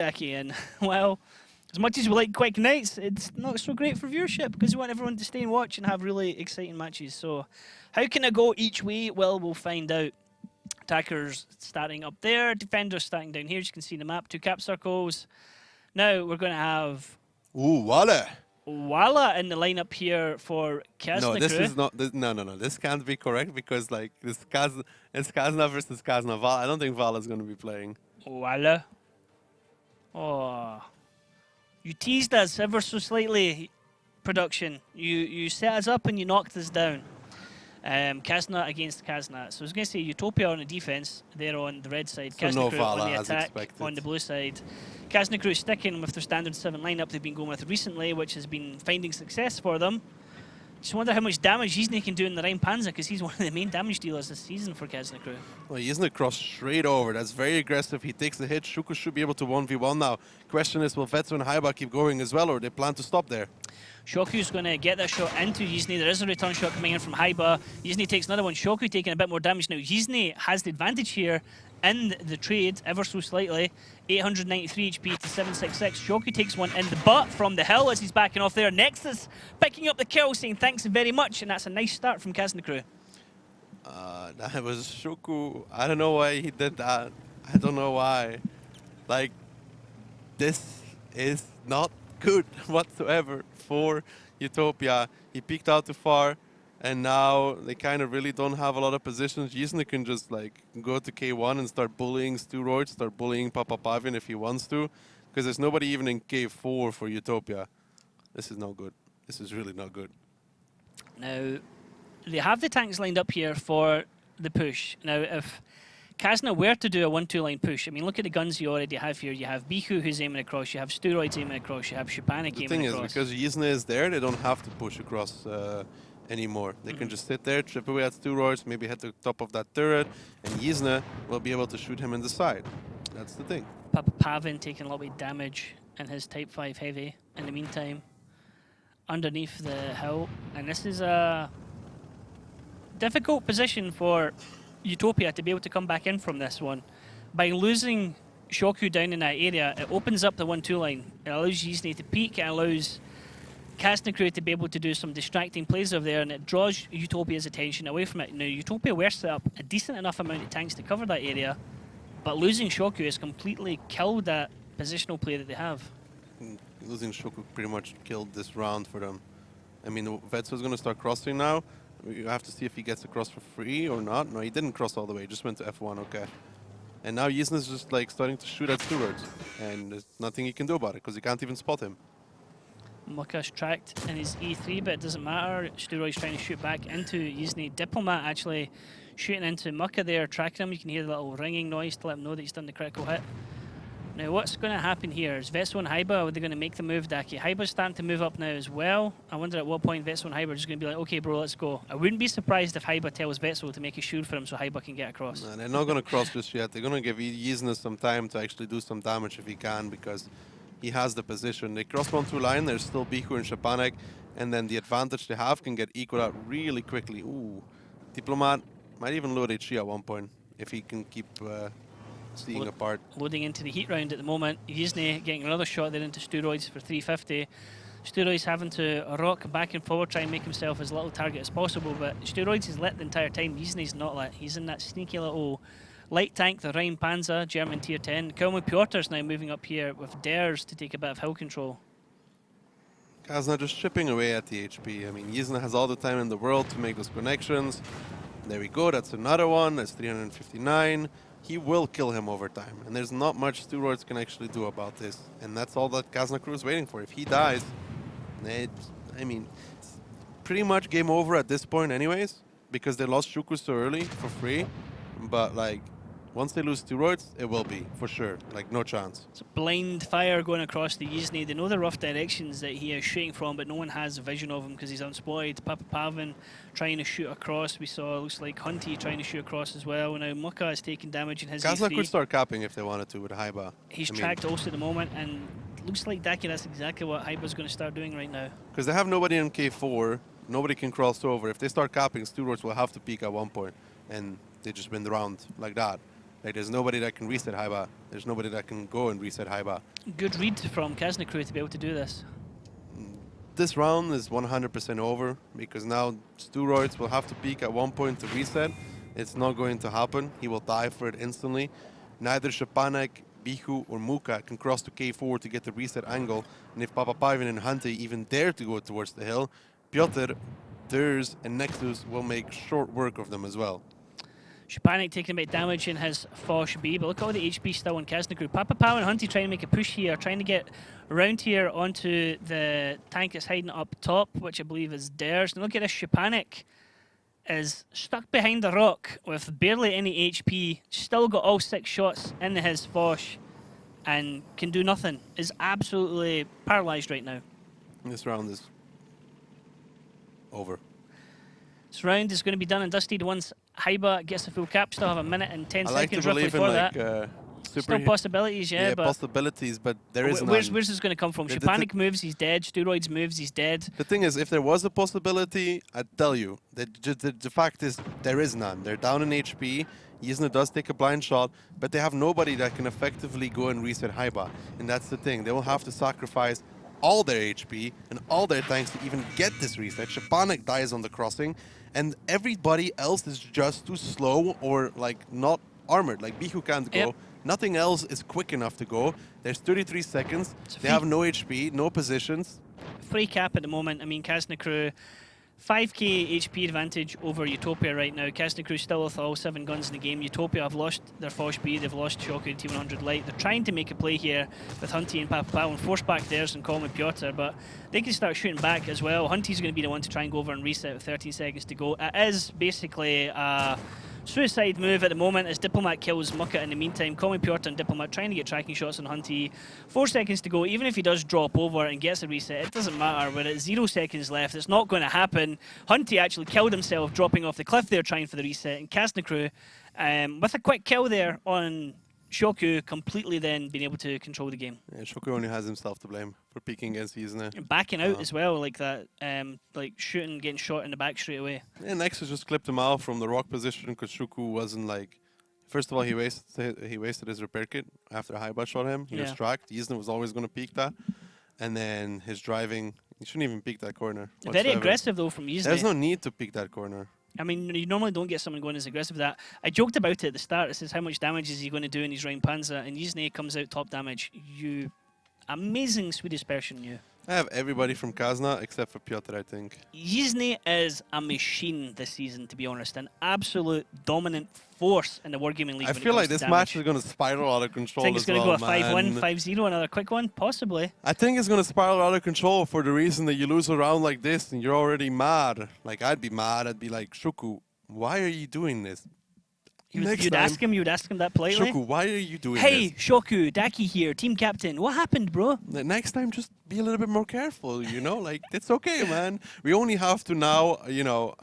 Jackie, and well, as much as we like quick nights, it's not so great for viewership because we want everyone to stay and watch and have really exciting matches. So, how can I go each way? Well, we'll find out. Attackers starting up there, defenders starting down here. As you can see the map, 2 cap circles. Now we're going to have Ooh, Walla. Walla in the lineup here for Kazna No, this crew. is not. No. This can't be correct because like it's Kazna versus Kazna. I don't think Vala is going to be playing. Walla. Oh, you teased us ever so slightly. Production, you set us up and you knocked us down. Kazna against Kazna. So I was going to say Utopia on the defense, there on the red side. So Kazna no crew Vala, on the as attack expected. on the blue side. Kazna crew sticking with their standard 7 lineup they've been going with recently, which has been finding success for them. Just wonder how much damage Yzne can do in the Rhein Panzer, because he's one of the main damage dealers this season for Kazna crew. Well, he isn't cross straight over. That's very aggressive. He takes the hit. Shuku should be able to 1v1 now. Question is, will Vetsu and Haiba keep going as well, or they plan to stop there? Shoku's going to get that shot into Yzne. There is a return shot coming in from Haiba. Yzne takes another one. Shoku taking a bit more damage now. Yzne has the advantage here in the trade, ever so slightly. 893 HP to 766. Shoku takes one in the butt from the hill as he's backing off there. Nexus picking up the kill, saying thanks very much, and that's a nice start from Kazna crew. That was Shuku. I don't know why he did that. I don't know why. Like, this is not good whatsoever for Utopia. He peeked out too far, and now they kind of really don't have a lot of positions. Yzne can just like go to K1 and start bullying Steroid, start bullying Papa Pavin if he wants to, because there's nobody even in K4 for Utopia. This is not good. This is really not good. Now, they have the tanks lined up here for the push. Now, if Kazna were to do a 1-2 line push, I mean, look at the guns you already have here. You have Biku who's aiming across, you have Steroids aiming across, you have Shupanik The aiming thing across. is, because Yzne is there, they don't have to push across anymore. They can just sit there, chip away at Steroids, maybe hit the top of that turret, and Yzne will be able to shoot him in the side. That's the thing. Papa Pavin taking a lot of damage in his Type 5 heavy in the meantime, underneath the hill. And this is a difficult position for Utopia to be able to come back in from this one. By losing Shoku down in that area, it opens up the 1-2 line. It allows Yzne to peek, it allows Kazna crew to be able to do some distracting plays over there, and it draws Utopia's attention away from it. Now, Utopia were set up a decent enough amount of tanks to cover that area, but losing Shoku has completely killed that positional play that they have. Losing Shoku pretty much killed this round for them. I mean, Vetsu is going to start crossing now. You have to see if he gets across for free or not. No, he didn't cross all the way. He just went to F1, okay. And now Yzne is just like starting to shoot at Stewards. And there's nothing he can do about it because he can't even spot him. Mucka's tracked in his E3, but it doesn't matter. Steroid's trying to shoot back into Yzne. Diplomat actually shooting into Mucka there, tracking him. You can hear the little ringing noise to let him know that he's done the critical hit. Now, what's going to happen here? Is Vetsu and Haiba, are they going to make the move, Daki? Haiba's starting to move up now as well. I wonder at what point Vetsu and Haiba are just going to be like, okay, bro, let's go. I wouldn't be surprised if Haiba tells Vetsu to make a shield for him so Haiba can get across. No, they're not going to cross just yet. They're going to give Yzne some time to actually do some damage if he can, because he has the position. They cross 1-2 line, there's still Biku and Shapanek, and then the advantage they have can get equal out really quickly. Ooh, Diplomat might even load HG at one point if he can keep seeing apart. Loading into the heat round at the moment. Yzne getting another shot there into Steroids for 350. Steroids having to rock back and forward, try and make himself as little target as possible, but Steroids is lit the entire time. Yzne's not lit. He's in that sneaky little light tank, the Rhein Panzer, German tier 10. Kelmo Piotr's now moving up here with dares to take a bit of hill control. Kazna just chipping away at the HP. I mean, Yzne has all the time in the world to make those connections. There we go, that's another one, that's 359. He will kill him over time, and there's not much Steroids can actually do about this. And that's all that Kazna crew is waiting for. If he dies, I mean, it's pretty much game over at this point anyways, because they lost Shuku so early for free. But like, once they lose Steroids, it will be, for sure. Like, no chance. It's a blind fire going across the Yzne. They know the rough directions that he is shooting from, but no one has a vision of him because he's unspotted. Papa Pavin trying to shoot across. We saw, looks like Hunty trying to shoot across as well. Now Mucka is taking damage in his Kazna E3. could start capping if they wanted to with Haiba. He's tracked also at the moment, and looks like Daki, that's exactly what Haiba's going to start doing right now. Because they have nobody in K4, nobody can cross over. If they start capping, Steroids will have to peak at one point, and they just win the round like that. Like, there's nobody that can reset Haiba. There's nobody that can go and reset Haiba. Good read from Kazna crew to be able to do this. This round is 100% over because now Steroids will have to peak at one point to reset. It's not going to happen. He will die for it instantly. Neither Shapanek, Bihu, or Muka can cross to K4 to get the reset angle. And if Papa Pavin and Hante even dare to go towards the hill, Piotr, Durs, and Nexus will make short work of them as well. Shapanik taking a bit of damage in his Foch B, but look at all the HP still on Kazna crew. Papa Pow and Hunty trying to make a push here, trying to get around here onto the tank that's hiding up top, which I believe is theirs. And look at this, Shapanik is stuck behind the rock with barely any HP, still got all 6 shots in his Foch and can do nothing. Is absolutely paralyzed right now. This round is over. This round is going to be done and dusted once Haiba gets the full cap. Still have a minute and 10 I like seconds to roughly believe for in that. Still possibilities, yeah, but possibilities, but there is where's none. this going to come from? Shapanik moves, he's dead. Steroids moves, he's dead. The thing is, if there was a possibility, I'd tell you. The fact is, there is none. They're down in HP. Yizna does take a blind shot, but they have nobody that can effectively go and reset Haiba. And that's the thing. They will have to sacrifice all their HP and all their tanks to even get this reset. Shapanik dies on the crossing, and everybody else is just too slow or like not armored. Like Bihu can't go. Yep. Nothing else is quick enough to go. There's 33 seconds. They have no HP, no positions. Free cap at the moment. I mean, Kazna crew, 5k HP advantage over Utopia right now. Kazna crew still with all 7 guns in the game. Utopia have lost their Foch B, they've lost Shoku T100 Light. They're trying to make a play here with Hunty and Papa Pao and force back theirs and Colm and Piotr, but they can start shooting back as well. Hunty's going to be the one to try and go over and reset with 13 seconds to go. It is basically a suicide move at the moment as Diplomat kills Muka in the meantime. Colm, Piotr and Diplomat trying to get tracking shots on Hunty. 4 seconds to go. Even if he does drop over and gets a reset, it doesn't matter. We're at 0 seconds left. It's not going to happen. Hunty actually killed himself dropping off the cliff there trying for the reset. And Kazna crew, with a quick kill there on Shoku, completely then being able to control the game. Yeah, Shoku only has himself to blame for peeking against Yizna. Backing out as well, like that, like shooting, getting shot in the back straight away. Yeah, Nexus just clipped him out from the rock position because Shoku wasn't like... First of all, he wasted his repair kit after Haiba shot him. He was tracked. Yizna was always going to peek that. And then his driving... He shouldn't even peek that corner. Very aggressive though from Yizna. There's no need to peek that corner. I mean, you normally don't get someone going as aggressive as that. I joked about it at the start. It says, how much damage is he going to do in his round Panzer? And Yizne comes out top damage. You amazing Swedish person, you. I have everybody from Kazna except for Piotr, I think. Yizne is a machine this season, to be honest. An absolute dominant force in the Wargaming League. I feel like this match is going to spiral out of control. Think it's going to go a 5-1, man. 5-0, another quick one? Possibly. I think it's going to spiral out of control for the reason that you lose a round like this and you're already mad. Like, I'd be mad. I'd be like, Shuku, why are you doing this? You'd ask him that politely. Shoku, why are you doing Hey, this? Shoku, Daki here, team captain. What happened, bro? The next time, just be a little bit more careful, you know? Like, it's okay, man. We only have to now, you know,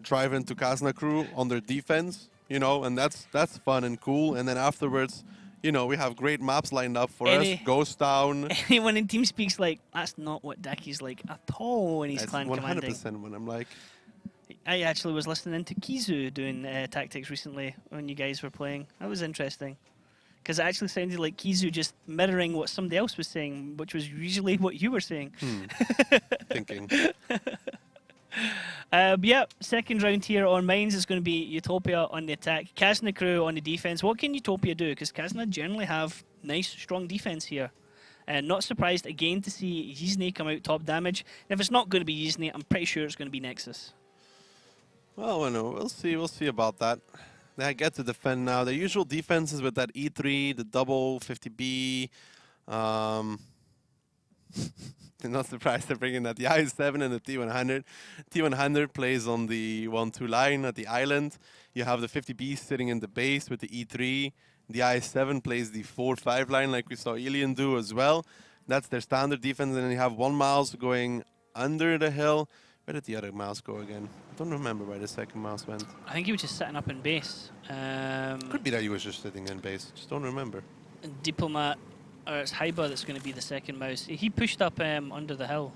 drive into Kazna crew on their defense, you know, and that's fun and cool. And then afterwards, you know, we have great maps lined up for us. Ghost Town. Anyone in TeamSpeak's like, that's not what Daki's like at all when he's clan commanding. 100% when I'm like... I actually was listening to Kizu doing tactics recently when you guys were playing. That was interesting. Because it actually sounded like Kizu just mirroring what somebody else was saying, which was usually what you were saying. Thinking. Yeah, second round here on Mines is going to be Utopia on the attack, Kazna crew on the defense. What can Utopia do? Because Kazna generally have nice, strong defense here. Not surprised again to see Yizne come out top damage. And if it's not going to be Yizne, I'm pretty sure it's going to be Nexus. Well, no, we'll see about that. They get to defend now. Their usual defenses with that E3, the double 50B. They're not surprised they're bringing that. The I-7 and the T100. T100 plays on the 1-2 line at the island. You have the 50B sitting in the base with the E3. The I-7 plays the 4-5 line like we saw Ilian do as well. That's their standard defense. And then you have one mouse going under the hill. Where did the other mouse go again? I don't remember where the second mouse went. I think he was just sitting up in base. Could be that he was just sitting in base. Just don't remember. Diplomat, or it's Haiba that's going to be the second mouse. He pushed up under the hill.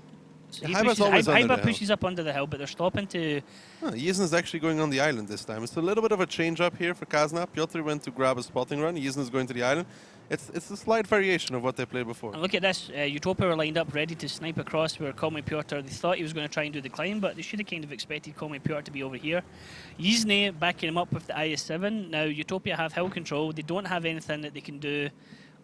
So Yeah, Haiba's always under the Haiba hill. pushes up under the hill, but they're stopping to... Yizna's actually going on the island this time. It's a little bit of a change up here for Kazna. Piotr went to grab a spotting run. Yizna's going to the island. It's a slight variation of what they played before. And look at this. Utopia were lined up ready to snipe across where Colmy Piotr, they thought he was going to try and do the climb, but they should have kind of expected Colmy Piotr to be over here. Yizne backing him up with the IS-7. Now, Utopia have hill control. They don't have anything that they can do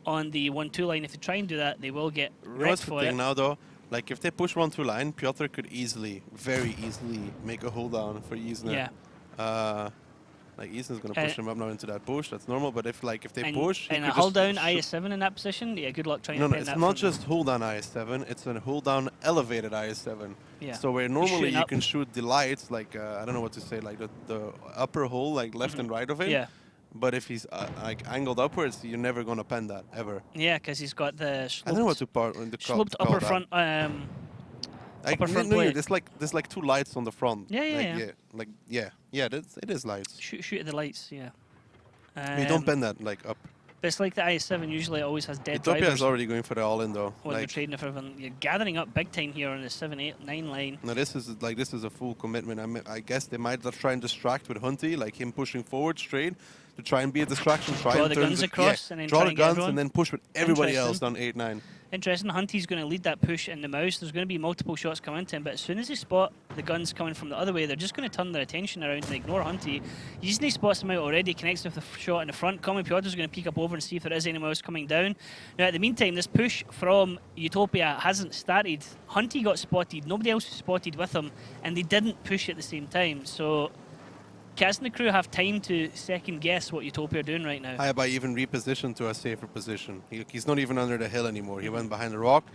on the 1-2 line. If they try and do that, they will get wrecked for it. Now, though? Like, if they push 1-2 line, Piotr could easily, very easily, make a hold down for Yizne. Yeah. Like, Yizne's going to push him up now into that bush. That's normal. But if they push... And a hold down IS-7 in that position, yeah, good luck trying to pin that. No, it's not just hold down IS-7. It's a hold down elevated IS-7. Yeah. So where normally you can shoot the lights, like, I don't know what to say, like the upper hole, like left and right of it. Yeah. But if he's like angled upwards, you're never going to pen that, ever. Yeah, because he's got the sloped, I don't know what to part in the sloped upper front... upper front plate. There's like two lights on the front. Yeah. It is lights. Shoot at the lights, yeah. You don't bend that like up. But it's like the IS-7 usually always has dead Utopia drivers. is already going for the all-in though. When they're trading for everything. You're gathering up big time here on the 7, 8, 9 line. Now this is a full commitment. I guess they might try and distract with Hunty, like him pushing forward straight to try and be a distraction. Draw the guns across and then draw try the and get guns everyone. and then push with everybody else down 8, 9. Interesting. Hunty's going to lead that push in the mouse. There's going to be multiple shots coming into him, but as soon as they spot the guns coming from the other way, they're just going to turn their attention around and ignore Hunty. Yizne spots him out already, connects with the shot in the front. Colmy Piotr's going to peek up over and see if there is anyone else coming down. Now, at the meantime, this push from Utopia hasn't started. Hunty got spotted, nobody else was spotted with him, and they didn't push at the same time. So Kazna crew have time to second guess what Utopia are doing right now. Haiba even repositioned to a safer position. He's not even under the hill anymore. He went behind the rock.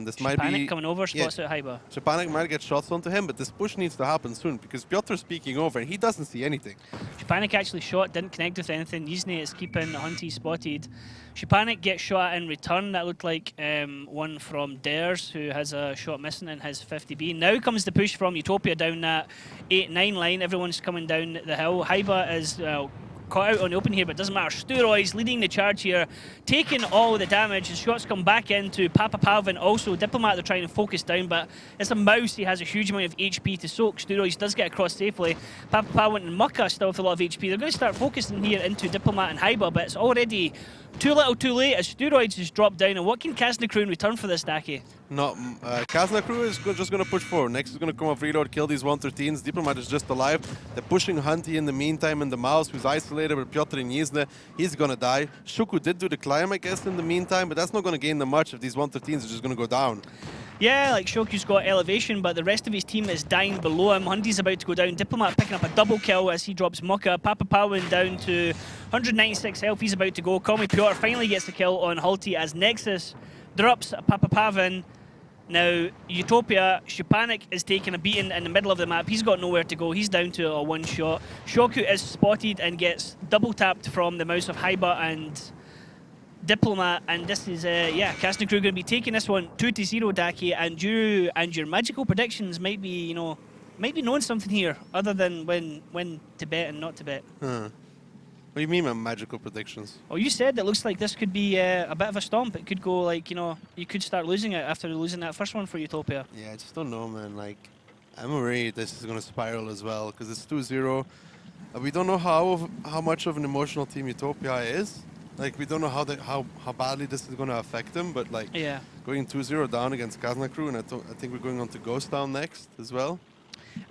This might be coming over, spots out Haiba. Szczepanik might get shots onto him, but this push needs to happen soon because Piotr's peeking over and he doesn't see anything. Szczepanik actually shot, didn't connect with anything. Yizne is keeping Hunty spotted. Szczepanik gets shot in return. That looked like one from Dares, who has a shot missing in his 50B. Now comes the push from Utopia down that 8-9 line. Everyone's coming down the hill. Haiba is caught out on the open here, but it doesn't matter. Sturoids leading the charge here, taking all the damage. The shots come back into Papa Palvin. Also, Diplomat, they're trying to focus down, but it's a mouse. He has a huge amount of HP to soak. Sturoids does get across safely. Papa Palvin and Mucka still with a lot of HP. They're going to start focusing here into Diplomat and Haiba, but it's already too little too late as Sturoids has dropped down. And what can Kazna crew in return for this, Daki? Kazna crew is just going to push forward. Next is going to come off reload, kill these 113s. Diplomat is just alive. They're pushing Hunty in the meantime, and the mouse, who's isolated with Piotr and Yizne, he's going to die. Shuku did do the climb, I guess, in the meantime, but that's not going to gain them much if these 113s are just going to go down. Yeah, like Shoku's got elevation, but the rest of his team is dying below him. Hunty's about to go down. Diplomat picking up a double kill as he drops Mucka. Papa Palwin down to 196 health. He's about to go. Colmy Piotr finally gets the kill on Hulty as Nexus drops Papa Pavin. Now, Utopia, Szczepanik is taking a beating in the middle of the map. He's got nowhere to go. He's down to a one shot. Shoku is spotted and gets double tapped from the mouse of Haiba and Diplomat, and this is, Kazna crew going to be taking this one 2-0, Daki, and you and your magical predictions might be, knowing something here other than when to bet and not to bet. What do you mean by magical predictions? Oh, you said it looks like this could be a bit of a stomp. It could go like, you could start losing it after losing that first one for Utopia. Yeah, I just don't know, man. Like, I'm worried this is going to spiral as well because it's 2-0. We don't know how much of an emotional team Utopia is. Like, we don't know how badly this is going to affect them, but like going 2-0 down against Kazna crew, and I think we're going on to Ghost Town next as well.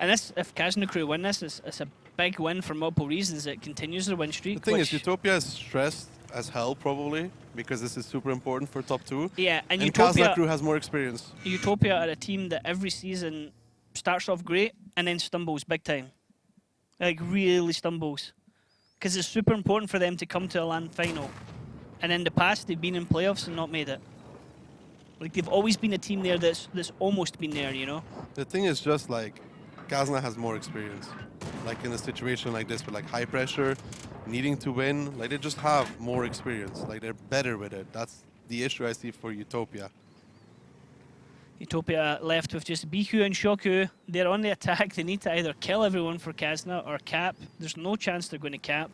And if Kazna crew win this, it's a big win for multiple reasons. It continues their win streak. The thing is, Utopia is stressed as hell probably because this is super important for top 2. Yeah, and Kazna crew has more experience. Utopia are a team that every season starts off great and then stumbles big time. Like, really stumbles. Because it's super important for them to come to a LAN final. And in the past, they've been in playoffs and not made it. Like, they've always been a team there that's almost been there, The thing is just, like, Kazna has more experience. Like, in a situation like this with, like, high pressure, needing to win, like, they just have more experience. Like, they're better with it. That's the issue I see for Utopia. Utopia left with just Biku and Shoku. They're on the attack. They need to either kill everyone for Kazna or cap. There's no chance they're going to cap.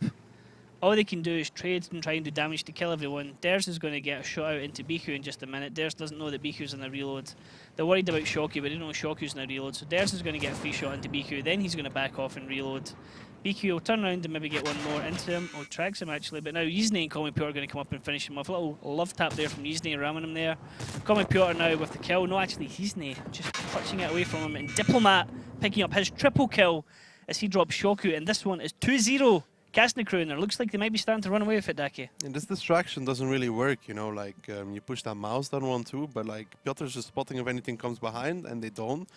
all they can do is trade and try and do damage to kill everyone. Ders is going to get a shot out into Biku in just a minute. Ders doesn't know that Biku's in a reload. They're worried about Shoku, but they don't know Shoku's in a reload. So Ders is going to get a free shot into Biku. Then he's going to back off and reload. Biku will turn around and maybe get one more into him. Or tracks him actually. But now Yizne and Kami Piotr are going to come up and finish him off. A little love tap there from Yizne ramming him there. Kami Piotr now with the kill. No, actually Yizne just clutching it away from him. And Diplomat picking up his triple kill as he drops Shoku. And this one is 2-0. Kazna crew, and it looks like they might be starting to run away with it, Daki. And this distraction doesn't really work, you know, like you push that mouse down 1-2, but like Piotr's just spotting if anything comes behind, and they don't.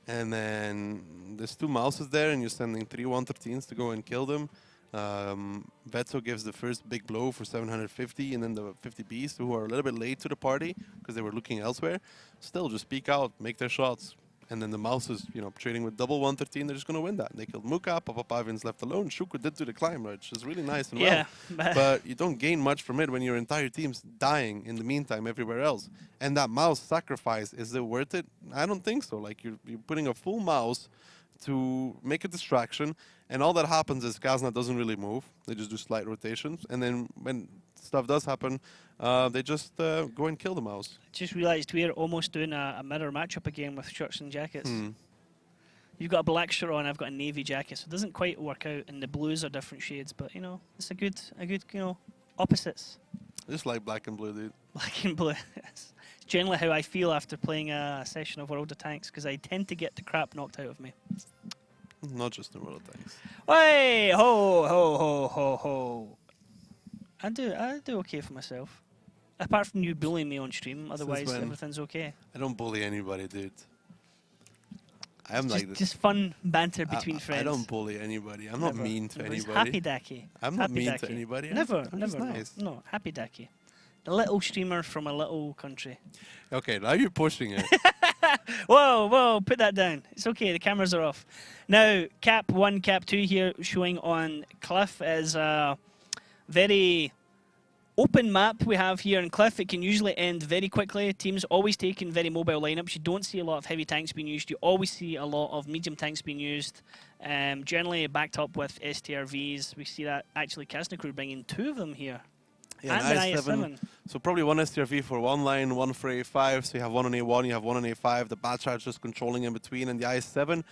And then there's 2 mouses there, and you're sending 3 113s to go and kill them. Vetso gives the first big blow for 750, and then the 50 Beasts, who are a little bit late to the party because they were looking elsewhere, still just peek out, make their shots. And then the mouses, you know, trading with double 113, they're just going to win that. They killed Muka, Papa Pavin's left alone. Shuku did do the climb, which is really nice and well. But you don't gain much from it when your entire team's dying in the meantime everywhere else. And that mouse sacrifice, is it worth it? I don't think so. Like, you're putting a full mouse to make a distraction, and all that happens is Kazna doesn't really move. They just do slight rotations. And then when stuff does happen, they just go and kill the mouse. Just realised we're almost doing a mirror matchup again with shirts and jackets. You've got a black shirt on, I've got a navy jacket, so it doesn't quite work out, and the blues are different shades, but you know, it's a good, you know, opposites. I just like black and blue, dude. Black and blue. It's generally how I feel after playing a session of World of Tanks, because I tend to get the crap knocked out of me. Not just in World of Tanks. Hey, ho, ho, ho, ho, ho. I do okay for myself. Apart from you bullying me on stream, otherwise everything's okay. I don't bully anybody, dude. I am like this. Just fun banter between friends. I don't bully anybody. I'm not mean to anybody. Happy Daki. I'm not mean to anybody. Never, I'm never. nice. No, happy Daki. A little streamer from a little country. Okay, now you're pushing it. Whoa, whoa, put that down. It's okay, the cameras are off. Now, Cap 1, Cap 2 here showing on Cliff is a very open map we have here in Cliff. It can usually end very quickly. Teams always taking very mobile lineups. You don't see a lot of heavy tanks being used. You always see a lot of medium tanks being used. Generally backed up with STRVs. We see that actually Kazna crew bringing 2 of them here. Yeah, and IS-7. So probably 1 STRV for 1 line, 1 for A5. So you have 1 on A1, you have 1 on A5. The Batchat just controlling in between. And the IS-7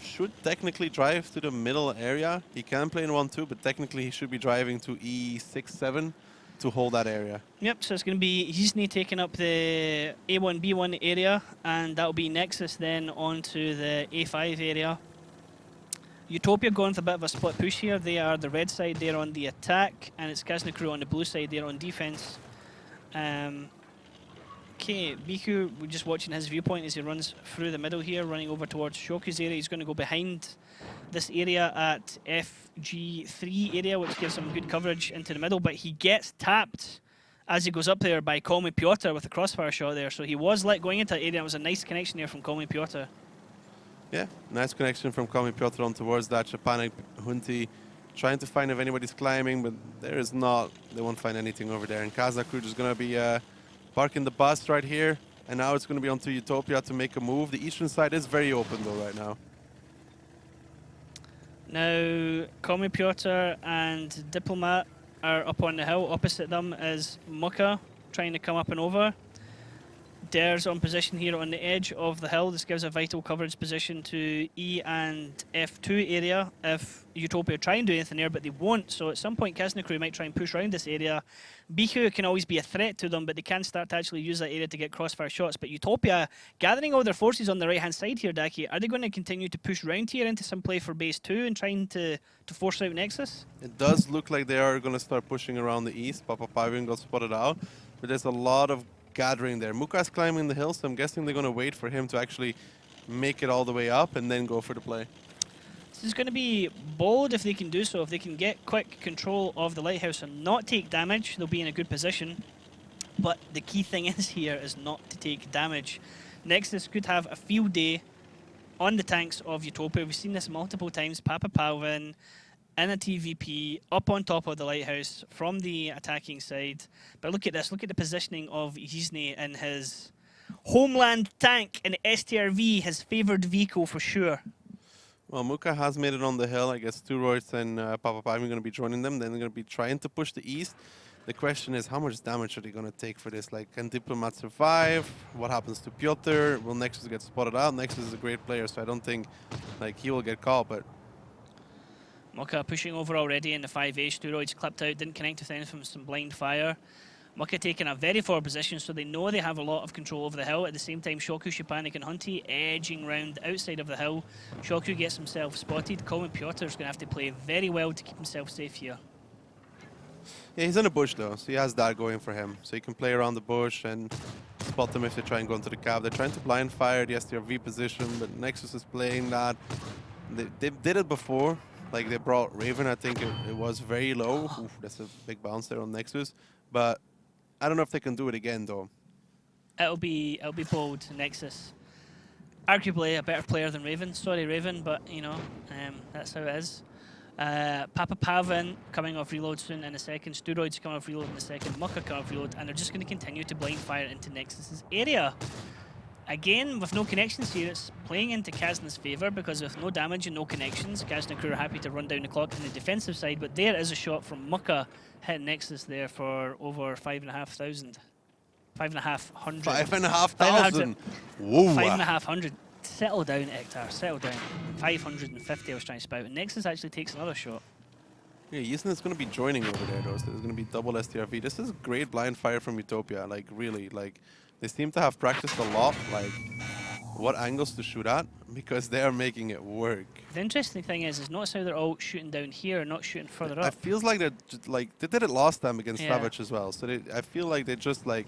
should technically drive to the middle area. He can play in 1-2, but technically he should be driving to E6-7 to hold that area. Yep, so it's going to be Yizne taking up the A1, B1 area, and that'll be Nexus then onto the A5 area. Utopia going with a bit of a split push here. They are the red side, they're on the attack, and it's Kazna crew on the blue side, they're on defense. Okay, Biku, we're just watching his viewpoint as he runs through the middle here, running over towards Shoku's area. He's going to go behind this area at FG3 area, which gives him good coverage into the middle, but he gets tapped as he goes up there by Kami Piotr with a crossfire shot there. So he was let going into that area. It was a nice connection there from Kami Piotr. Yeah, nice connection from Kami Piotr on towards that Japanic Hunti. Trying to find if anybody's climbing, but there is not. They won't find anything over there. And Kazna crew is going to be parking the bus right here. And now it's going to be onto Utopia to make a move. The eastern side is very open though right now. Now, Kami Piotr and Diplomat are up on the hill. Opposite them is Muka trying to come up and over. Ders on position here on the edge of the hill. This gives a vital coverage position to E and F2 area if Utopia try and do anything there, but they won't. So at some point, Kazna crew might try and push around this area. Biku can always be a threat to them, but they can start to actually use that area to get crossfire shots. But Utopia, gathering all their forces on the right-hand side here, Daki, are they going to continue to push around here into some play for base 2 and trying to force out Nexus? It does look like they are going to start pushing around the east. Papa Pavian got spotted out, but there's a lot of gathering there. Muka's climbing the hill, so I'm guessing they're going to wait for him to actually make it all the way up and then go for the play. This is going to be bold if they can do so. If they can get quick control of the lighthouse and not take damage, they'll be in a good position. But the key thing is here is not to take damage. Nexus could have a field day on the tanks of Utopia. We've seen this multiple times. Papa Palvin in a TVP up on top of the lighthouse from the attacking side. But look at this. Look at the positioning of Yizne in his homeland tank in STRV, his favoured vehicle for sure. Well, Muka has made it on the hill. I guess Turoids and Papa Pive are going to be joining them. Then they're going to be trying to push the east. The question is, how much damage are they going to take for this? Like, can Diplomat survive? What happens to Piotr? Will Nexus get spotted out? Nexus is a great player, so I don't think like he will get caught. But Muka pushing over already in the 5A. Steroids clipped out, didn't connect with anything from some blind fire. Muka taking a very forward position, so they know they have a lot of control over the hill. At the same time, Shoku, Shipanik and Hunty edging round outside of the hill. Shoku gets himself spotted. Colin Piotr is going to have to play very well to keep himself safe here. yeah, he's in the bush though, so he has that going for him. So he can play around the bush and spot them if they try and go into the cab. They're trying to blind fire the STRV position, but Nexus is playing that. They did it before. Like they brought Raven, I think it was very low. Oof, that's a big bounce there on Nexus. But I don't know if they can do it again though. It'll be bold, Nexus. Arguably a better player than Raven. Sorry, Raven, but you know, that's how it is. Papa Pavin coming off reload soon in a second. Steroids coming off reload in a second. Muka coming off reload, and they're just going to continue to blind fire into Nexus's area. Again, with no connections here, it's playing into Kazna's favour because with no damage and no connections, Kazna crew are happy to run down the clock on the defensive side. But there is a shot from Muka hitting Nexus there for over 5,500. 5,500. 5,500. Whoa. 5,500. Settle down, Hector. Settle down. 550 I was trying to spout. And Nexus actually takes another shot. Yeah, Yisna is going to be joining over there though, so there's going to be double STRV. This is great blind fire from Utopia, like really, like they seem to have practiced a lot, like what angles to shoot at, because they are making it work. The interesting thing is notice how they're all shooting down here, not shooting further up. It feels like they're just, like they did it last time against Yeah. Savage as well, so I feel like they just like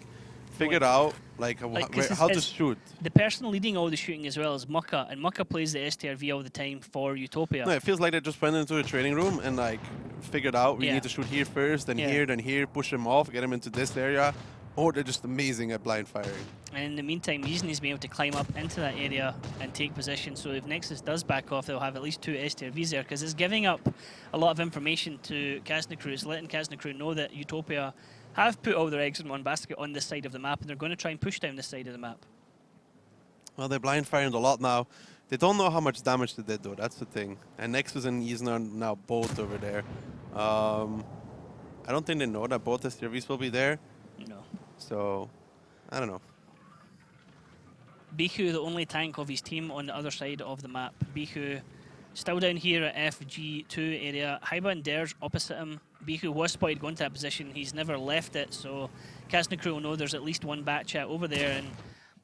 figured out like, 'cause how to it's- shoot. The person leading all the shooting as well is Muka, and Muka plays the STRV all the time for Utopia. No, it feels like they just went into a training room and like figured out we Yeah. need to shoot here first, then Yeah. here, then here, push him off, get him into this area. Or they're just amazing at blind firing. And in the meantime, Yizni's been able to climb up into that area and take position. So if Nexus does back off, they'll have at least 2 STRVs there, because it's giving up a lot of information to Kazna crew. It's letting Kazna crew know that Utopia have put all their eggs in one basket on this side of the map, and they're going to try and push down this side of the map. Well, they're blind firing a lot now. They don't know how much damage they did though, that's the thing. And Nexus and Yizna are now both over there. I don't think they know that both STRVs will be there. No. So, I don't know. Bihu, the only tank of his team on the other side of the map. Bihu still down here at FG2 area. Haiba and Ders opposite him. Bihu was spotted going to that position. He's never left it, so Kazna crew will know there's at least one back chat over there. And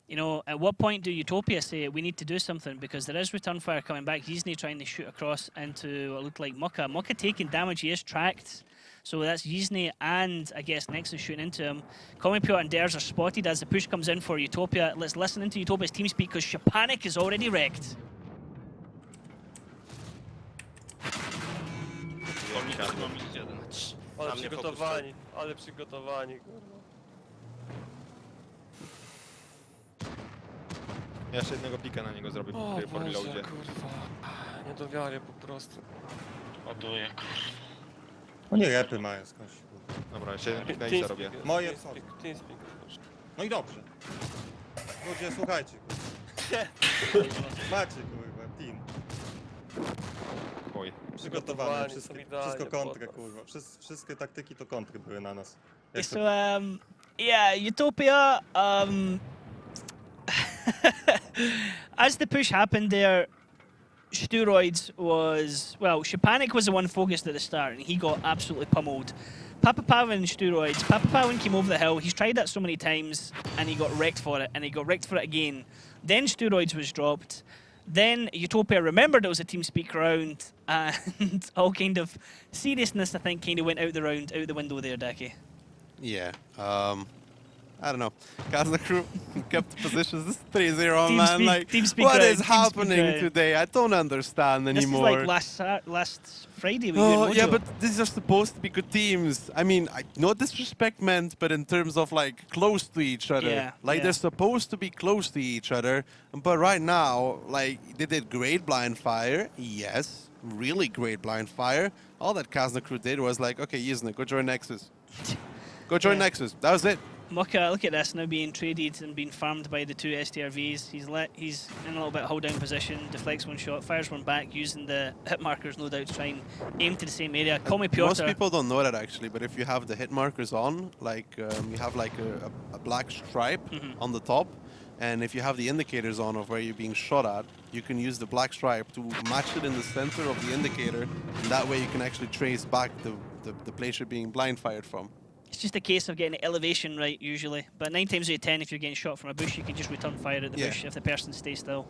you know, at what point do Utopia say we need to do something, because there is return fire coming back. He's trying to shoot across into what looked like Muka. Muka taking damage. He is tracked. So that's Yizny and I guess Nexus shooting into him. Comipio and Ders are spotted as the push comes in for Utopia. Let's listen into Utopia's team speak, because Shipanik is already wrecked. Ale przygotowani, ale przygotowani, kurwa. Ja jeszcze jednego pika na niego zrobię O po Boże, reloadzie. kurwa. Nie do wiary po prostu. Ładuję, kurwa. Oni repy mają skądś. Dobra, jeszcze jeden pik na Teamspeak Iza robię. jest, Moje teamspeak, teamspeak, proszę. No i dobrze. Ludzie, słuchajcie, kurwa. Macie, kurwa, team. Oj. Przygotowane, Przygotowani, wszystko kontrę, podpas. kurwa. Wszystkie taktyki to kontry były na nas. So, yeah, Utopia, as the push happened there, Steroids was, well, Shipanik was the one focused at the start, and he got absolutely pummeled. Papa Pavin and Steroids. Papa Pavin came over the hill. He's tried that so many times, and he got wrecked for it, and he got wrecked for it again. Then Steroids was dropped. Then Utopia remembered it was a team speak round, and all kind of seriousness, I think, kind of went out the window there, Daki. Yeah. I don't know. Kazna crew kept the positions. This is 3-0, Team man. speak- Like, team speak what round, is team speak happening round. today? I don't understand This is anymore. like last Friday with you Oh, and yeah, Mojo. but these are supposed to be good teams. I mean, no disrespect meant, but in terms of like close to each other. Yeah, Like yeah. they're supposed to be close to each other. But right now, like they did great blind fire. Yes, really great blind fire. All that Kazna crew did was like, okay, Yizna, go join Nexus. Go join Yeah. Nexus. That was it. Mucka, look at this, now being traded and being farmed by the two STRVs. He's in a little bit hold down position, deflects one shot, fires one back, using the hit markers no doubt to try and aim to the same area. Call me Piotr. Most people don't know that actually, but if you have the hit markers on, like you have like a black stripe on the top, and if you have the indicators on of where you're being shot at, you can use the black stripe to match it in the center of the indicator, and that way you can actually trace back the place you're being blind fired from. It's just a case of getting the elevation right usually, but 9 times out of 10 if you're getting shot from a bush you can just return fire at the bush if the person stays still.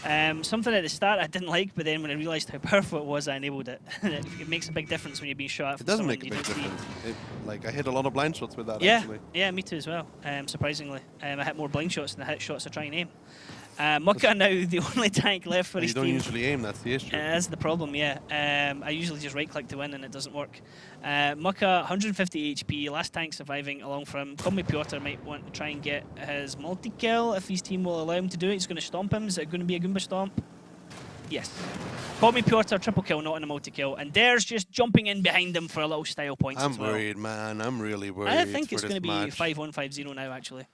Something at the start I didn't like, but then when I realised how powerful it was I enabled it. It makes a big difference when you're being shot. It doesn't make a big difference. Like I hit a lot of blind shots with that actually. Yeah, me too as well, surprisingly. I hit more blind shots than I hit shots to try and aim. Mucka now the only tank left for his team. team. You don't usually aim, that's the issue. That's the problem, yeah. I usually just right click to win and it doesn't work. Mucka, 150 HP, last tank surviving along from Call me Piotr might want to try and get his multi-kill if his team will allow him to do it. He's going to stomp him. Is it going to be a Goomba stomp? Yes. Call me Piotr, triple kill, not in a multi-kill. And there's just jumping in behind him for a little style points as well. I'm worried, man. I'm really worried. I think it's going to be match. 5-1, 5-0 now, actually.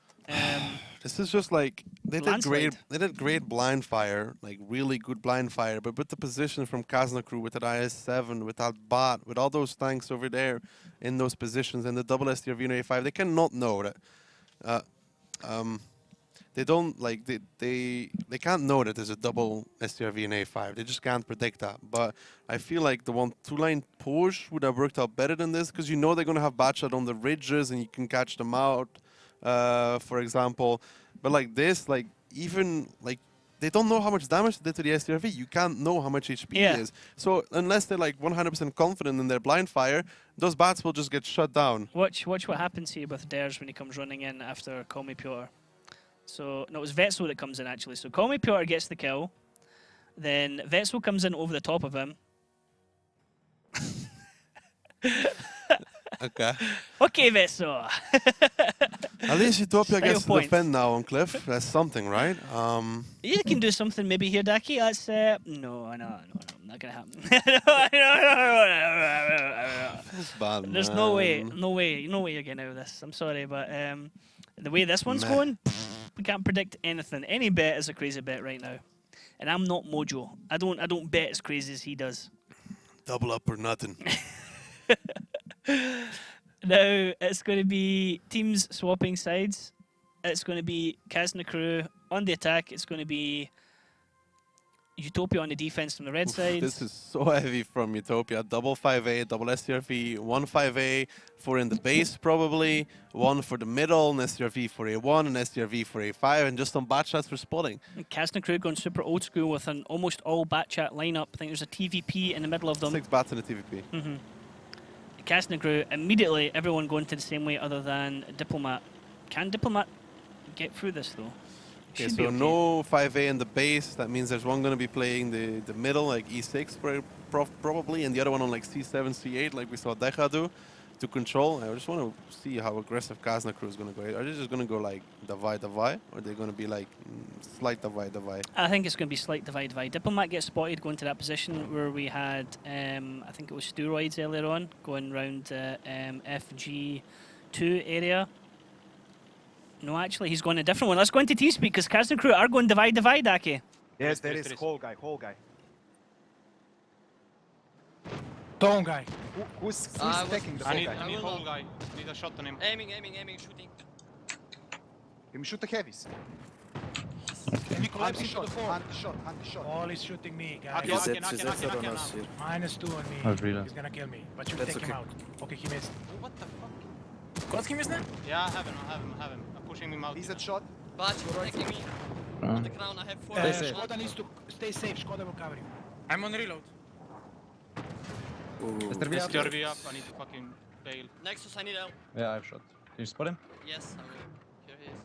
This is just like they did Landslide. great blind fire, like really good blind fire, but with the position from Kazna crew, with that IS-7, with that bot, with all those tanks over there in those positions, and the double STRV and A5, they cannot know that. They don't like they can't know that there's a double STRV and A5. They just can't predict that. But I feel like the 1-2 line push would have worked out better than this, because you know they're gonna have Batshot on the ridges and you can catch them out. For example, but like this, like even like they don't know how much damage they did to the STRV. You can't know how much HP it is. So unless they're like 100% confident in their blind fire, those bats will just get shut down. Watch what happens here with Dares when he comes running in after Call me Piotr. So no, it was Vetso that comes in actually. So Call me Piotr gets the kill, then Vetso comes in over the top of him. Okay. Okay, Vetso. At least Utopia gets to points. defend now on Cliff. That's something, right? You can do something maybe here, Daki. That's no, not gonna happen. It's bad, There's no way you're getting out of this. I'm sorry, but the way this one's going, we can't predict anything. Any bet is a crazy bet right now, and I'm not Mojo. I don't bet as crazy as he does. Double up or nothing. Now it's going to be teams swapping sides. It's going to be Kazna crew on the attack. It's going to be Utopia on the defense from the red side. This is so heavy from Utopia. Double 5A, double STRV, 1 5A for in the base probably, 1 for the middle, an STRV for A1, an STRV for A5, and just some bat shots for spotting. Kazna crew going super old school with an almost all bat chat lineup. I think there's a TVP in the middle of them. 6 bats in the TVP. Kazna crew, immediately everyone going to the same way other than Diplomat. Can Diplomat get through this though? Okay, so no 5A in the base. That means there's one going to be playing the middle, like E6 probably, and the other one on like C7, C8, like we saw Deja do, to control. I just want to see how aggressive Kazna crew is going to go. Are they just going to go like divide, or are they going to be like slight divide? I think it's going to be slight divide. Diplomat gets spotted going to that position where we had, I think it was Steroids earlier on, going around FG2 area. No, actually, he's going a different one. Let's go into T-Speak, because Kazna crew are going divide, Aki. Yes, there is whole guy. Stone guy. Who's stacking the I whole need guy? whole guy. Need a shot on him. Aiming, shooting. Can we shoot the heavies? Can you collapse into Anti-shot, the fort? anti-shot. All is shooting me, guys. Aki, Aki, Aki, Aki, Aki, Aki. -2 on me. Oh, really? He's gonna kill me, but you take him out. Okay, he missed. What the fuck? Got him, isn't it? Yeah, I have him. I'm pushing him out. He's at shot. But attacking me. On the ground, I have 4. Skoda needs to stay safe. Skoda will cover you. I'm on reload. STRV up. I need to fucking bail. Nexus, I need help. Yeah, I have shot. Can you spot him? Yes, I will. Here he is.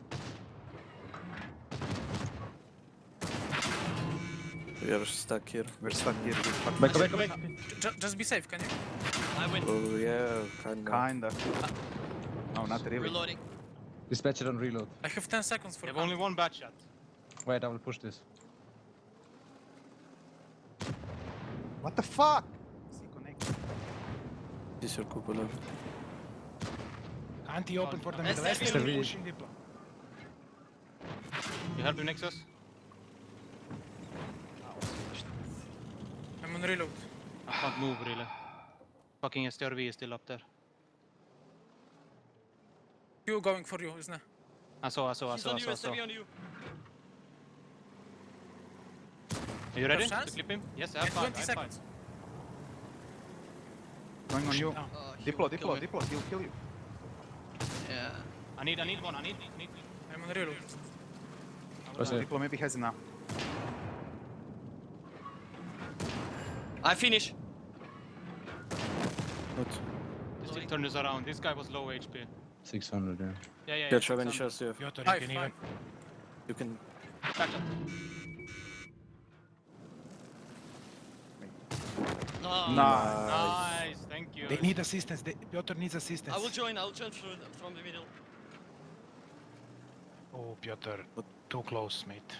We are stuck here. We're stuck here. Back. Just be safe, can you? I win. Oh yeah, Kinda. No, not really. Reloading. Dispatcher on reload. I have 10 seconds for You have only one bat shot. Wait, I will push this. What the fuck? See, connect. This your cupola. Anti-open for the Yes, middle. SRV. SRV pushing Diplo. You help me Nexus? I'm on reload. I can't move really. Fucking STRV is still up there. You going for you, isn't it? I saw. He's on you, SRV on you. Are you ready to chance? clip him? Yes, I have 5. 20 seconds. Going on you. Down. He Diplo, will kill Diplo, me. Diplo, he'll kill you. Yeah. I need one. I need. I'm on reload. Where's it? Diplo maybe has enough. I finish. Good. Still turn this around. This guy was low HP. 600, yeah. Yeah. Yeah, try any shots you have. Piotr, you Five, can even. You can. Back up. No. Nice. Thank you. They need assistance. Piotr needs assistance. I will join from the middle. Oh, Piotr. Too close, mate.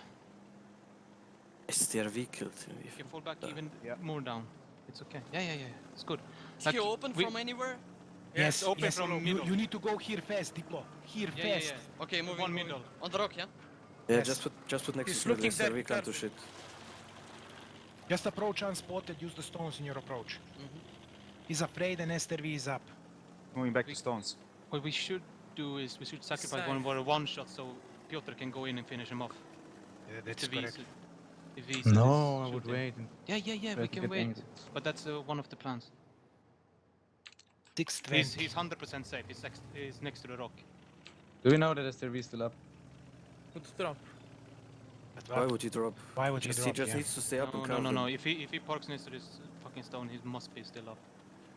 STRV killed him. You can fall back even Yeah. more down. It's okay. Yeah. It's good. Is Like, he open we- from anywhere? Yes, open yes. from You, middle. you need to go here fast, Diplo. Here fast. Okay, moving. One moving. middle. On the rock, yeah? Yeah, Yes. just put Nexus He's middle. looking there, STRV can't do careful. shit. Just approach unspotted. Use the stones in your approach. Mhm. He's afraid and STRV is up. Moving back to stones. What we should do is we should sacrifice Side. one more one shot so Piotr can go in and finish him off. Yeah, that's If he's- correct. if he's No, is I would shooting. wait. Yeah, Try we to can get wait. angles. But that's one of the plans. 620. He's 100% safe. He's next to the rock. Do we know that STRV is still up? Good drop. Why would you drop? Why would you He drop? just Yeah. needs to stay up and cover. No. If he parks next to this fucking stone, he must be still up.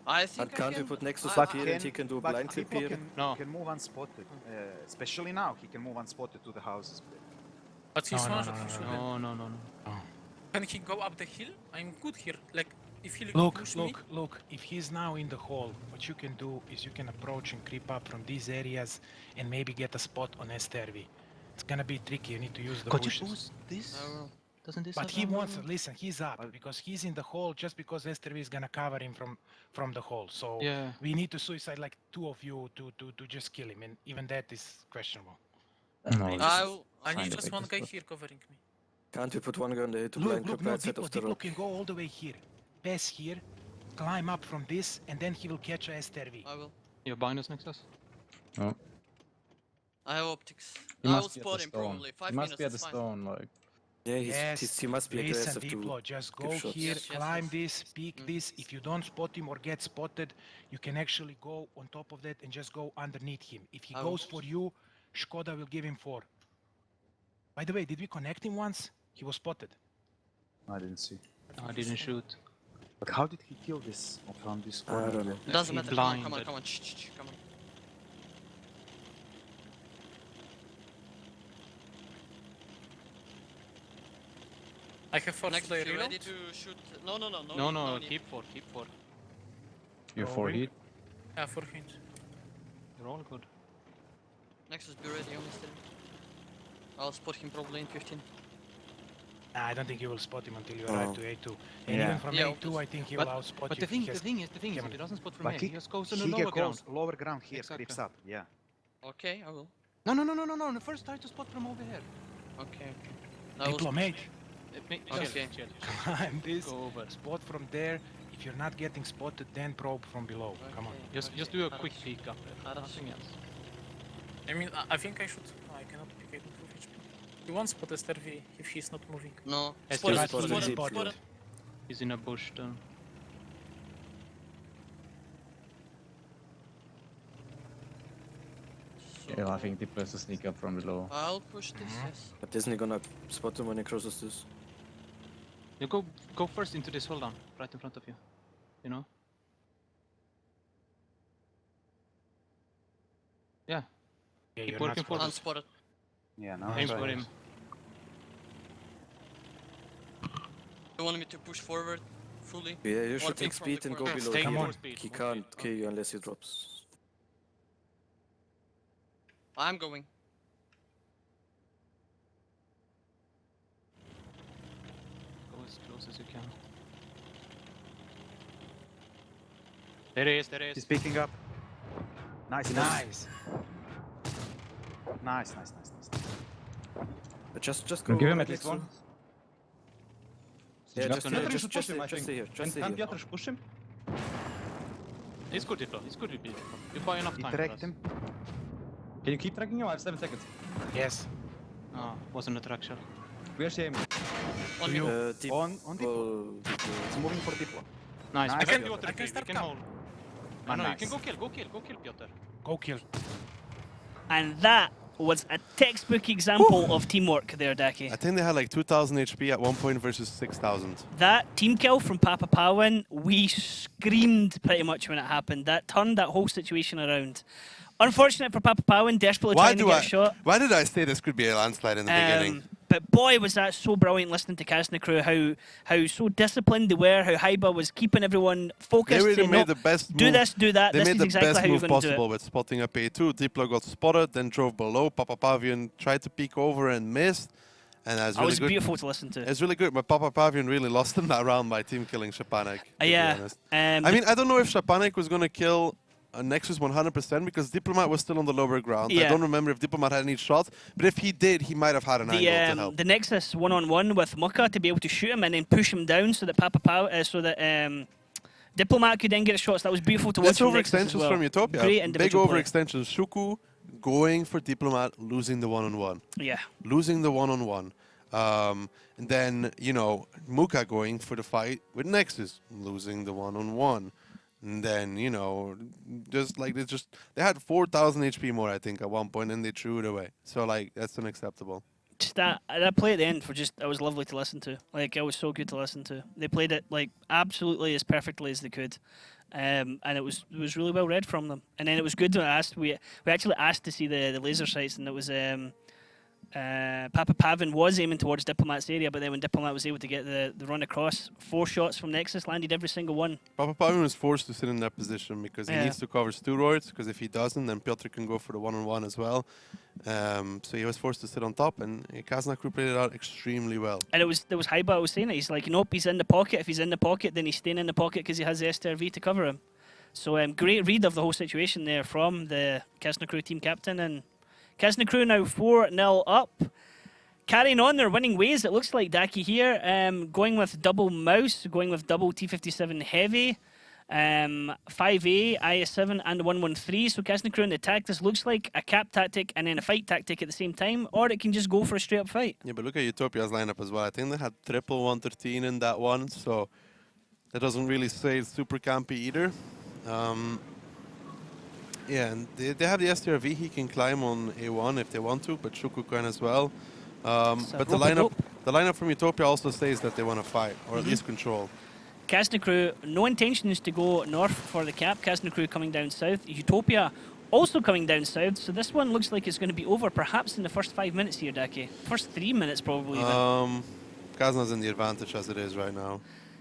I And think can't I we can... put Nexus I- up here and he can do a blind clip Diplo here? No. can move unspotted. Especially now, he can move unspotted to the houses. But he's No, not. No. Can he go up the hill? I'm good here. Like, if he Look, look. If he's now in the hole, what you can do is you can approach and creep up from these areas and maybe get a spot on STRV. It's gonna be tricky. You need to use the Could you bushes. boost this? I will. Doesn't this? But have he armor? wants. Listen, he's up because he's in the hole. Just because STRV is gonna cover him from the hole. So Yeah. we need to suicide like 2 of you to just kill him, and even that is questionable. No, I will... I need just one guy here covering me. Can't we put one guy on the head to blind clip No, right side of the Diplo rock? can go all the way here. Pass here, climb up from this, and then he will catch a STRV. I will. You bind us next us? No. I have optics. He I will must be at spot the him stone. probably. 5 He must minutes, be at the it's fine. stone, like. Yeah, Yes, he must be listen, aggressive Diplo, to just give go shots. here, Yes, yes, climb yes. this, peek this. If you don't spot him or get spotted, you can actually go on top of that and just go underneath him. If he I goes will. for you, Škoda will give him 4. By the way, did we connect him once? He was spotted. I didn't see. I didn't shoot. But how did he kill this from this I corner? don't know. Doesn't He matter. Come on, blinded. come on. Shh, come on. I have forced Next, you ready to shoot? No. No, need. keep 4. You're 4 hit. Yeah, 4 hints. You're all good. Nexus, be ready on this. I'll spot him probably in 15. Nah, I don't think you will spot him until you Oh. arrive to A2. And Yeah. even from Yeah, A2, I think he will outspot But you. the thing He has- is, if Kevin. he doesn't spot from But here, he- he just goes on the He lower goes ground. lower ground here, Exactly. creeps up. Yeah. Okay, I will. No. First try to spot from over here. Okay. I will Diplo, mate, Okay. Chill. climb this, Go over. spot from there. If you're not getting spotted, then probe from below. Come on. Just do a quick peek up there. Aras. Nothing else. I mean, I think I should. I cannot pick it with HP. You won't spot STRV if he's not moving. No. Has Spot to it, be spot it, spotted. spot it. He's in a bush though. Yeah, I think Diplo has to sneak up from below. I'll push this, yes. But isn't he gonna spot him when he crosses this? You go first into this hole down, right in front of you. You know? Yeah. Yeah, Keep you're not working forward. spotted. Unspotted. Yeah, now Aim try for this. him. You want me to push forward fully? Yeah, you Or should peek take from the speed and go corner. below. Stay Come here. on. more speed. He more can't speed. kill you unless he drops. I'm going. Go as close as you can. There he is. He's picking up. Nice. Nice. Nice. Just go. Give him right at least next to- one. Yeah, Piotr, just you here, should push him, I just think. stay here, just stay Can here. Piotr push him? He's good, Diplo. He's good with Diplo. You buy enough He time. for tracked us. him. Can you keep tracking him? I have 7 seconds. Yes. Oh, wasn't a track shot. Where's he aiming? On You- me. Deep. On Diplo. Well, He's moving for Diplo. Nice. Nice, We can Piotr. do I what can we start can camp. hold. I know, you Nice. can go kill Piotr. Go kill. And that was a textbook example of teamwork there, Daki. I think they had like 2,000 HP at one point versus 6,000. That team kill from Papa Powin, we screamed pretty much when it happened. That turned that whole situation around. Unfortunate for Papa Powin, desperately trying to get a shot. Why did I say this could be a landslide in the beginning? But boy, was that so brilliant listening to Kazna crew, how so disciplined they were, how Haiba was keeping everyone focused. They really saying, made "No, the best do move. this, do that. They This made is the exactly best how you're move going to do possible it." with spotting up A2. Diplo got spotted, then drove below. Papa Pavian tried to peek over and missed. And that's That really was good. beautiful to listen to. It's really good, but Papa Pavian really lost in that round by team killing Shapanek. To be Yeah. honest. I mean, I don't know if Shapanek was going to kill Nexus 100% because Diplomat was still on the lower ground. I Yeah. don't remember if Diplomat had any shots, but if he did, he might have had an angle to help. The Nexus one-on-one with Mucka to be able to shoot him and then push him down so that Diplomat could then get shots. That was beautiful to watch. That's from Nexus as overextensions well. from Utopia. Great Big individual play. overextensions. Shuku going for Diplomat, losing the one-on-one. Yeah. Losing the one-on-one. And then, you know, Muka going for the fight with Nexus, losing the one-on-one. And then, you know, they had 4,000 HP more, I think, at one point, and they threw it away. So, like, that's unacceptable. Just that play at the end it was lovely to listen to. Like, it was so good to listen to. They played it like absolutely as perfectly as they could, and it was really well read from them. And then it was good when we actually asked to see the laser sights, and it was Papa Pavin was aiming towards Diplomat's area, but then when Diplomat was able to get the run across, 4 shots from Nexus landed every single one. Papa Pavin was forced to sit in that position because he Yeah. needs to cover steroids, because if he doesn't, then Piotr can go for the one-on-one as well. So he was forced to sit on top, and Kazna crew played it out extremely well. And there was Haiba was saying it. He's like, nope, he's in the pocket. If he's in the pocket, then he's staying in the pocket because he has the STRV to cover him. So great read of the whole situation there from the Kazna crew team captain. And Kazna crew now 4-0 up. Carrying on their winning ways, it looks like Daki here. Going with double mouse, going with double T57 heavy. 5A, IS7 and 113. So Kazna crew in the attack. This looks like a cap tactic and then a fight tactic at the same time. Or it can just go for a straight up fight. Yeah, but look at Utopia's lineup as well. I think they had triple 113 in that one, so that doesn't really say it's super campy either. Yeah, and they have the STRV. He can climb on A1 if they want to, but Shuku can as well. But the lineup from Utopia also says that they want to fight, or at least control. Kazna crew, no intentions to go north for the cap. Kazna crew coming down south. Utopia also coming down south. So this one looks like it's going to be over perhaps in the first 5 minutes here, Daki. First 3 minutes probably even. Kazna's in the advantage as it is right now.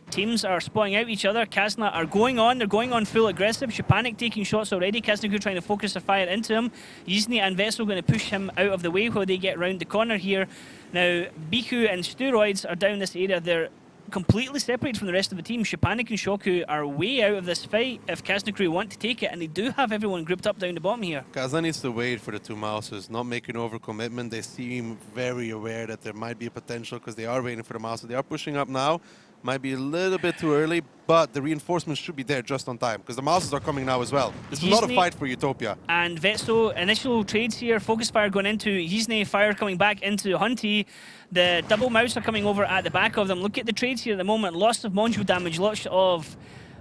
Teams are spotting out each other. Kazna are going on. They're going on full aggressive. Shapanik taking shots already. Kazna crew trying to focus their fire into him. Yizni and Vessel going to push him out of the way while they get round the corner here. Now, Biku and Steroids are down this area. They're completely separated from the rest of the team. Shapanik and Shoku are way out of this fight if Kazna crew want to take it, and they do have everyone grouped up down the bottom here. Kazna needs to wait for the 2 mouses, not make an overcommitment. They seem very aware that there might be a potential because they are waiting for the mouse. They are pushing up now. Might be a little bit too early, but the reinforcements should be there just on time because the mouses are coming now as well. This is not a fight for Utopia. And Vetso, initial trades here, focus fire going into Yizne, fire coming back into Hunty. The double mouse are coming over at the back of them. Look at the trades here at the moment. Lots of module damage, lots of...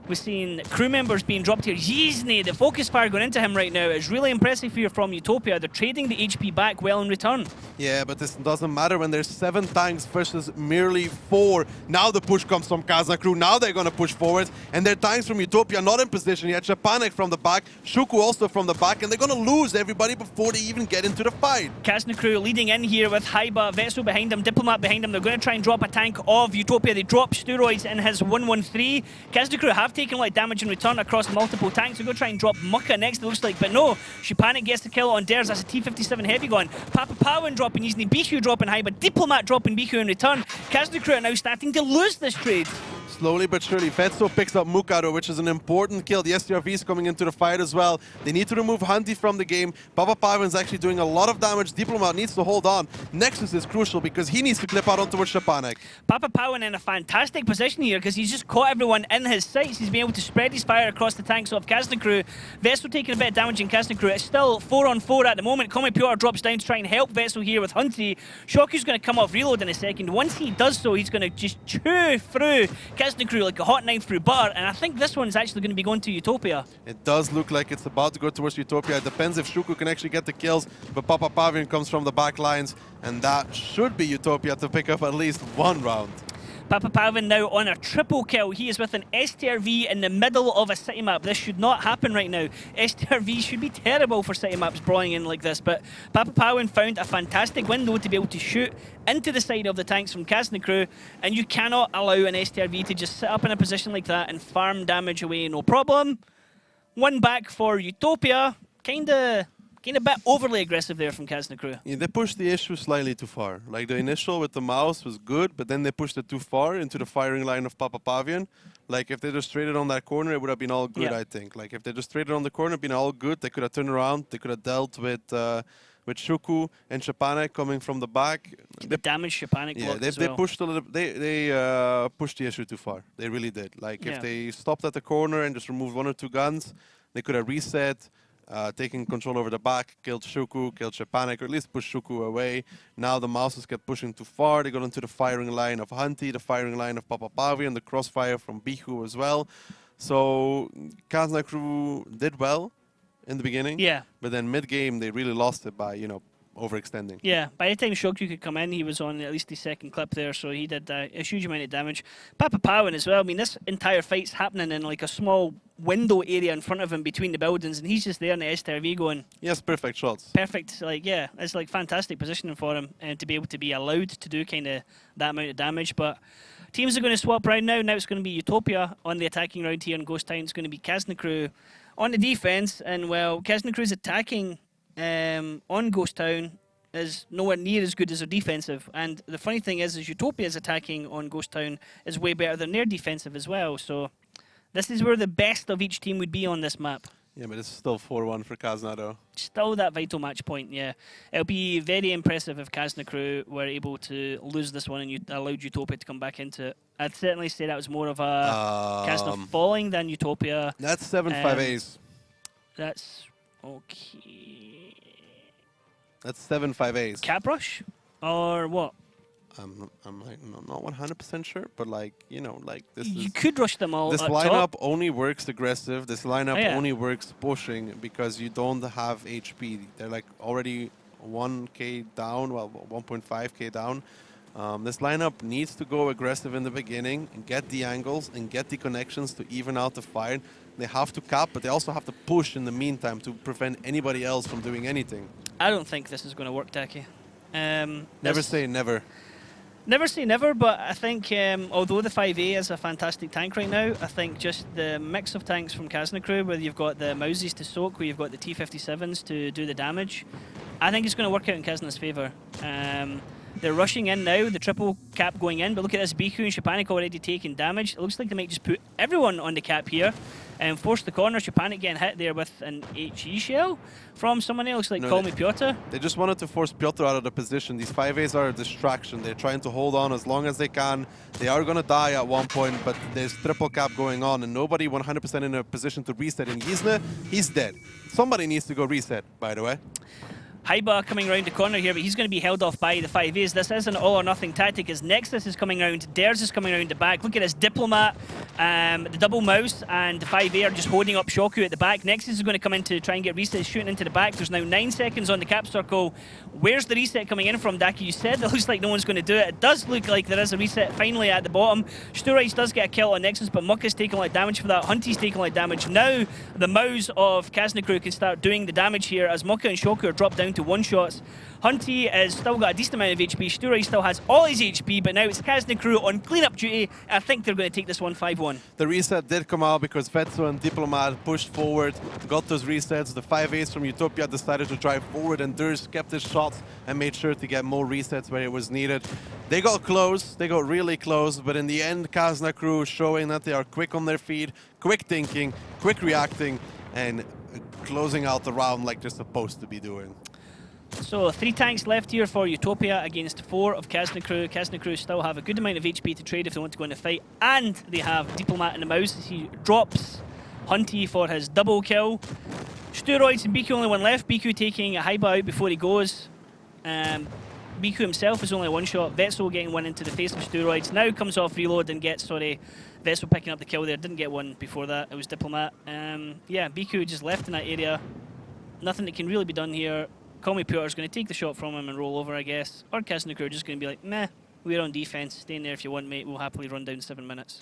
We're seeing crew members being dropped here. Yizne, the focus fire going into him right now is really impressive here from Utopia. They're trading the HP back well in return. Yeah, but this doesn't matter when there's 7 tanks versus merely 4. Now the push comes from Kazna crew. Now they're going to push forward. And their tanks from Utopia not in position yet. Shapanik from the back. Shuku also from the back. And they're going to lose everybody before they even get into the fight. Kazna crew leading in here with Haiba, Vetso behind them, Diplomat behind them. They're going to try and drop a tank of Utopia. They drop Steroids in his 113. Kazna crew have taken like damage in return across multiple tanks. They're going to try and drop Mucka next, it looks like, but no. Shapanik gets the kill on Dares. That's a T57 heavy gun. Papa Powin dropping Yizni, Biku dropping Haiba, Diplomat dropping Biku in return. Kazna crew are now starting to lose this trade. Slowly but surely, Vetso picks up Mukado, which is an important kill. The STRV is coming into the fight as well. They need to remove Hunty from the game. Papa Pavin's actually doing a lot of damage. Diplomat needs to hold on. Nexus is crucial because he needs to clip out onto Shapanek. Papa Pawin in a fantastic position here because he's just caught everyone in his sights. He's been able to spread his fire across the tanks of Kazna crew. Vetso taking a bit of damage in Kazna crew. It's still 4-on-4 at the moment. Komi Piotr drops down to try and help Vetso here with Hunty. Shoku's going to come off reload in a second. Once he does so, he's going to just chew through Kazna crew like a hot knife through butter. And I think this one's actually going to be going to Utopia. It does look like it's about to go towards Utopia. It depends if Shuku can actually get the kills, but Papa Pavin comes from the back lines, and that should be Utopia to pick up at least one round. Papa Pavin now on a triple kill. He is with an STRV in the middle of a city map. This should not happen right now. STRV should be terrible for city maps brawling in like this, but Papa Pavin found a fantastic window to be able to shoot into the side of the tanks from Kazna crew, and you cannot allow an STRV to just sit up in a position like that and farm damage away, no problem. One back for Utopia. Kinda a bit overly aggressive there from Kazna crew. Yeah, they pushed the issue slightly too far. Like the initial with the mouse was good, but then they pushed it too far into the firing line of Papa Pavian. Like if they just traded on that corner, it would have been all good, I think. Like if they just traded on the corner, it'd been all good. They could have turned around. They could have dealt with Shuku and Shapanek coming from the back. They damaged Shapanek. Yeah, they pushed a little. They pushed the issue too far. They really did. Like if they stopped at the corner and just removed 1 or 2 guns, they could have reset. Taking control over the back, killed Shuku, killed Shapanek, or at least pushed Shuku away. Now the mouses kept pushing too far. They got into the firing line of Hunty, the firing line of Papa Pavi, and the crossfire from Bihu as well. So Kazna crew did well in the beginning. Yeah. But then mid-game, they really lost it by, you know, overextending. Yeah, by the time Shokyu could come in, he was on at least the second clip there, so he did a huge amount of damage. Papa Pawin as well. I mean, this entire fight's happening in like a small window area in front of him between the buildings, and he's just there in the STRV going... Yes, perfect shots. Perfect. Like, yeah, it's like fantastic positioning for him and to be able to be allowed to do kind of that amount of damage. But teams are going to swap round now. Now it's going to be Utopia on the attacking round here in Ghost Town. It's going to be Kazna crew on the defense, and well, Kazna crew's attacking on Ghost Town is nowhere near as good as their defensive. And the funny thing is Utopia's attacking on Ghost Town is way better than their defensive as well. So this is where the best of each team would be on this map. Yeah, but it's still 4-1 for Kazna though. Still that vital match point, yeah. It'll be very impressive if Kazna crew were able to lose this one and allowed Utopia to come back into it. I'd certainly say that was more of a Kazna falling than Utopia. That's 7-5 ace. That's okay. That's 7-5 ace. Cap rush? Or what? I'm like not 100% sure, but like, you know, like this you could rush them all. This up lineup top. only works aggressive. This lineup only works pushing because you don't have HP. They're like already 1k down, well 1.5k down. This lineup needs to go aggressive in the beginning and get the angles and get the connections to even out the fight. They have to cap, but they also have to push in the meantime to prevent anybody else from doing anything. I don't think this is going to work, Daki. Never say never. Never say never, but I think although the 5A is a fantastic tank right now, I think just the mix of tanks from Kazna crew, where you've got the Mousies to soak, where you've got the T-57s to do the damage, I think it's going to work out in Kazna's favour. They're rushing in now, the triple cap going in, but look at this, Biku and Shapanik already taking damage. It looks like they might just put everyone on the cap here and force the corner. Shapanik getting hit there with an HE shell from someone else, like Call Me Piotr. They just wanted to force Piotr out of the position. These 5As are a distraction. They're trying to hold on as long as they can. They are going to die at one point, but there's triple cap going on, and nobody 100% in a position to reset. And Yizne, he's dead. Somebody needs to go reset, by the way. Haiba coming around the corner here, but he's going to be held off by the 5As. This is an all-or-nothing tactic as Nexus is coming around, Dares is coming around the back. Look at this Diplomat, the double mouse, and the 5A are just holding up Shoku at the back. Nexus is going to come in to try and get reset, shooting into the back. There's now 9 seconds on the cap circle. Where's the reset coming in from, Daki? You said it looks like no one's going to do it. It does look like there is a reset finally at the bottom. Sturice does get a kill on Nexus, but Mucka's taking a lot of damage for that. Hunty's taking a lot of damage. Now the mouse of Kazna crew can start doing the damage here as Mucka and Shoku are dropped down to 1 shots. Hunty has still got a decent amount of HP. Sturice still has all his HP, but now it's Kazna crew on clean-up duty. I think they're going to take this one 5-1. one. The reset did come out because Vetso and Diplomat pushed forward, got those resets. The 5-8s from Utopia decided to drive forward, and Durst kept his shots and made sure to get more resets where it was needed. They got close, they got really close, but in the end, Kazna crew showing that they are quick on their feet, quick thinking, quick reacting, and closing out the round like they're supposed to be doing. So 3 tanks left here for Utopia against 4 of Kazna crew. Kazna crew still have a good amount of HP to trade if they want to go in the fight, and they have Diplomat in the mouse as he drops Hunty for his double kill. Steroids and BQ only one left. BQ taking a Haiba out before he goes. BQ himself is only 1 shot. Vetso getting one into the face of Steroids. Now comes off reload and gets, Vetso picking up the kill there. Didn't get one before that. It was Diplomat. Yeah, BQ just left in that area. Nothing that can really be done here. Call Me Pure's going to take the shot from him and roll over, I guess. Or Kazna crew are just going to be like, meh, we're on defense. Stay in there if you want, mate. We'll happily run down 7 minutes.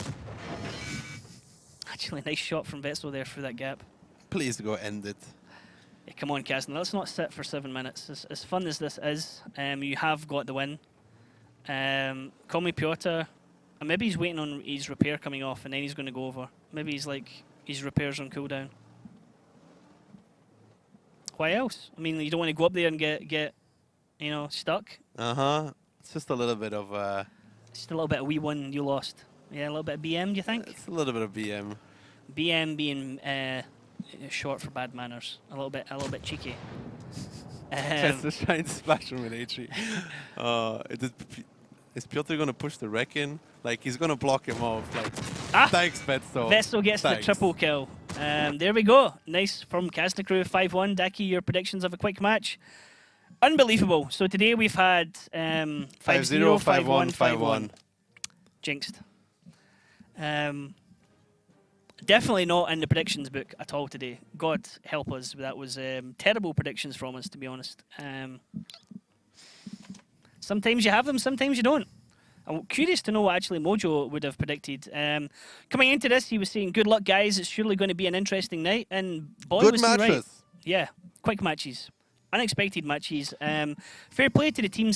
Actually, nice shot from Vetso there through that gap. Please go end it. Yeah, come on, Kazna. Let's not sit for 7 minutes. As fun as this is, you have got the win. Call Me Piotr. And maybe he's waiting on his repair coming off and then he's going to go over. Maybe he's like, his repair's on cooldown. Why else? I mean, you don't want to go up there and get you know, stuck. It's just a little bit of Just a little bit of we won, you lost. Yeah, a little bit of BM, do you think? it's a little bit of BM. BM being short for bad manners. A little bit cheeky. Just to try and splash him with HE. Is Piotr going to push the wreck in? Like, he's going to block him off. Like, thanks, Vetso. Vetso gets the triple kill. There we go. Nice from Kazna crew, 5-1. Daki, your predictions of a quick match? Unbelievable. So today we've had 5-0, 5-1, 5-1. Jinxed. Definitely not in the predictions book at all today. God help us. That was terrible predictions from us, to be honest. Sometimes you have them, sometimes you don't. I'm curious to know what actually Mojo would have predicted. Coming into this, he was saying, good luck, guys. It's surely going to be an interesting night. And boy, Good was he matches. right. Yeah, quick matches. Unexpected matches. Fair play to the teams